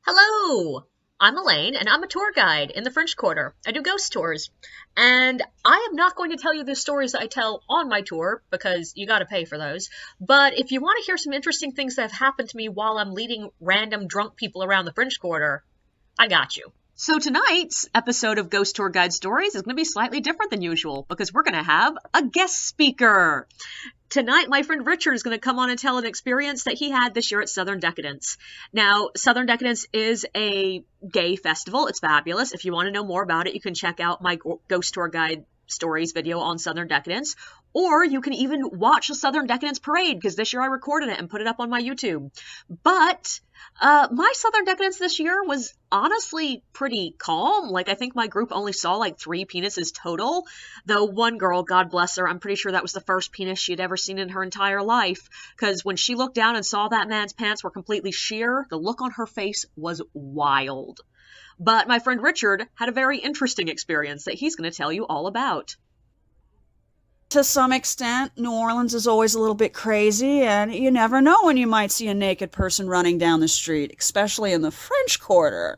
Hello! I'm Elaine, and I'm a tour guide in the French Quarter. I do ghost tours. And I am not going to tell you the stories that I tell on my tour, because you gotta pay for those. But if you want to hear some interesting things that have happened to me while I'm leading random drunk people around the French Quarter, I got you. So tonight's episode of Ghost Tour Guide Stories is going to be slightly different than usual, because we're going to have a guest speaker. Tonight, my friend Richard is going to come on and tell an experience that he had this year at Southern Decadence. Now, Southern Decadence is a gay festival. It's fabulous. If you want to know more about it, you can check out my Ghost Tour Guide Stories video on Southern Decadence, or you can even watch the Southern Decadence parade, because this year I recorded it and put it up on my YouTube. But my Southern Decadence this year was honestly pretty calm. Like, I think my group only saw like 3 penises total, though one girl, God bless her, I'm pretty sure that was the first penis she had ever seen in her entire life, because when she looked down and saw that man's pants were completely sheer, the look on her face was wild. But my friend Richard had a very interesting experience that he's going to tell you all about. To some extent, New Orleans is always a little bit crazy, and you never know when you might see a naked person running down the street, especially in the French Quarter.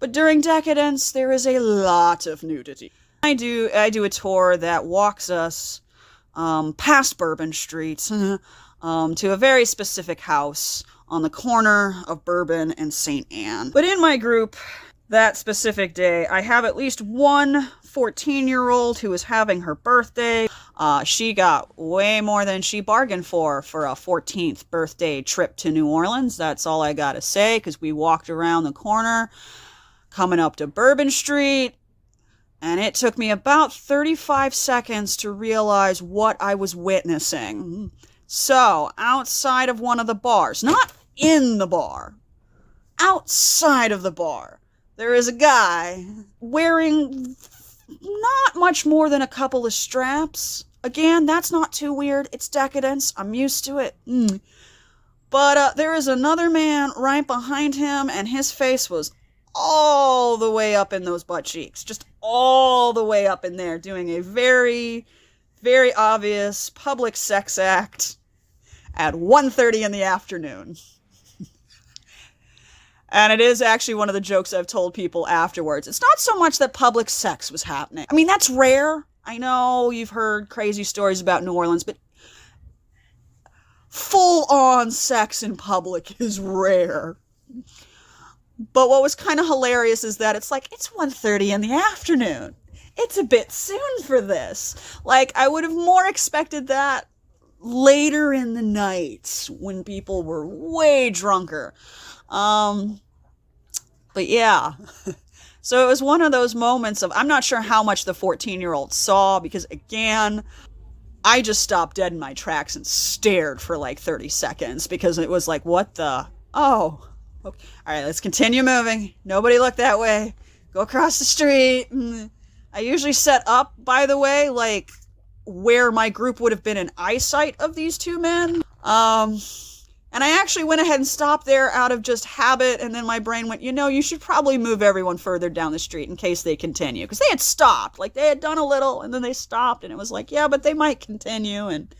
But during Decadence, there is a lot of nudity. I do a tour that walks us past Bourbon Street to a very specific house on the corner of Bourbon and St. Anne. But in my group, that specific day, I have at least one 14-year-old who is having her birthday. She got way more than she bargained for a 14th birthday trip to New Orleans. That's all I gotta say, because we walked around the corner, coming up to Bourbon Street, and it took me about 35 seconds to realize what I was witnessing. So, outside of one of the bars, not in the bar, outside of the bar, there is a guy wearing not much more than a couple of straps. Again, that's not too weird. It's Decadence. I'm used to it. But there is another man right behind him, and his face was all the way up in those butt cheeks. Just all the way up in there, doing a very, very obvious public sex act at 1:30 in the afternoon. And it is actually one of the jokes I've told people afterwards. It's not so much that public sex was happening. I mean, that's rare. I know you've heard crazy stories about New Orleans, but full-on sex in public is rare. But what was kind of hilarious is that it's 1:30 in the afternoon. It's a bit soon for this. Like, I would have more expected that later in the night when people were way drunker. But yeah, so it was one of those moments of, I'm not sure how much the 14-year-old saw, because again, I just stopped dead in my tracks and stared for like 30 seconds, because it was like, what the, oh, okay. All right, let's continue moving. Nobody look that way. Go across the street. I usually set up, by the way, like where my group would have been in eyesight of these two men. And I actually went ahead and stopped there out of just habit, and then my brain went, you should probably move everyone further down the street in case they continue. Because they had stopped. Like, they had done a little, and then they stopped, and it was like, yeah, but they might continue, and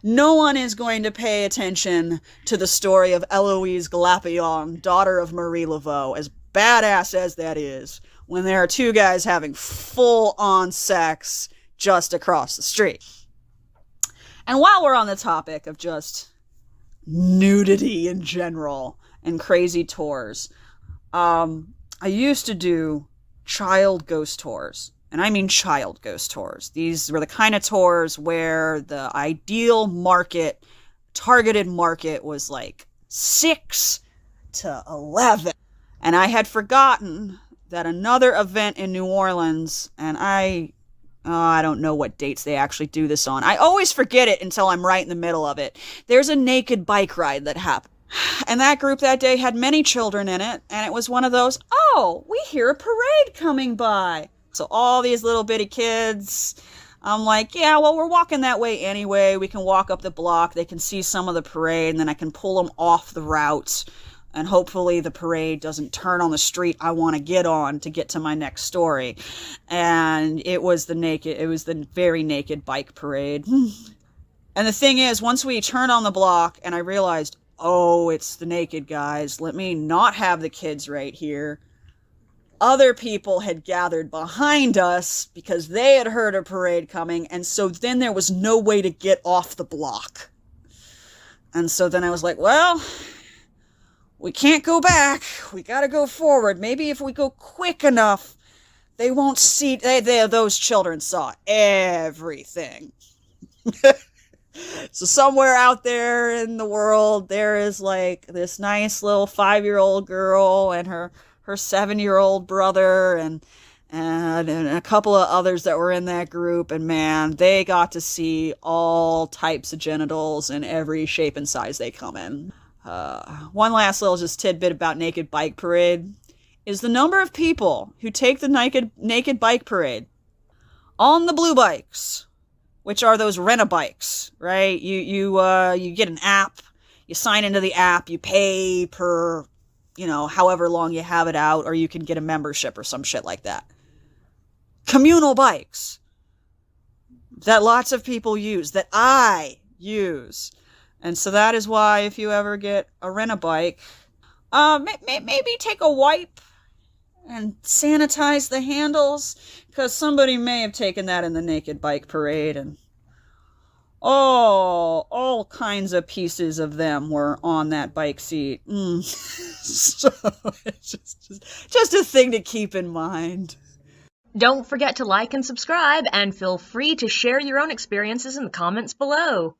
no one is going to pay attention to the story of Eloise Galapillon, daughter of Marie Laveau, as badass as that is, when there are two guys having full-on sex just across the street. And while we're on the topic of just nudity in general and crazy tours, I used to do child ghost tours, and I mean child ghost tours. These were the kind of tours where the ideal targeted market was like 6 to 11, and I had forgotten that another event in New Orleans, and I don't know what dates they actually do this on. I always forget it until I'm right in the middle of it. There's a naked bike ride that happened. And that group that day had many children in it. And it was one of those, oh, we hear a parade coming by. So all these little bitty kids, I'm like, yeah, well, we're walking that way anyway. We can walk up the block. They can see some of the parade. And then I can pull them off the route. And hopefully the parade doesn't turn on the street I want to get on to get to my next story. And it was the very naked bike parade. And the thing is, once we turned on the block and I realized, Oh, it's the naked guys. Let me not have the kids right here. Other people had gathered behind us because they had heard a parade coming, and so then there was no way to get off the block. And so then I was like, well, we can't go back. We gotta go forward. Maybe if we go quick enough, they won't see. Those children saw everything. So somewhere out there in the world, there is like this nice little 5-year-old girl and her 7-year-old brother and a couple of others that were in that group. And man, they got to see all types of genitals in every shape and size they come in. One last little just tidbit about Naked Bike Parade is the number of people who take the naked bike parade on the blue bikes, which are those rent-a-bikes, right? You get an app, you sign into the app, you pay per, however long you have it out, or you can get a membership or some shit like that. Communal bikes that lots of people use, that I use. And so that is why if you ever get a rent-a-bike, maybe take a wipe and sanitize the handles, because somebody may have taken that in the naked bike parade, and all kinds of pieces of them were on that bike seat. So it's just a thing to keep in mind. Don't forget to like and subscribe, and feel free to share your own experiences in the comments below.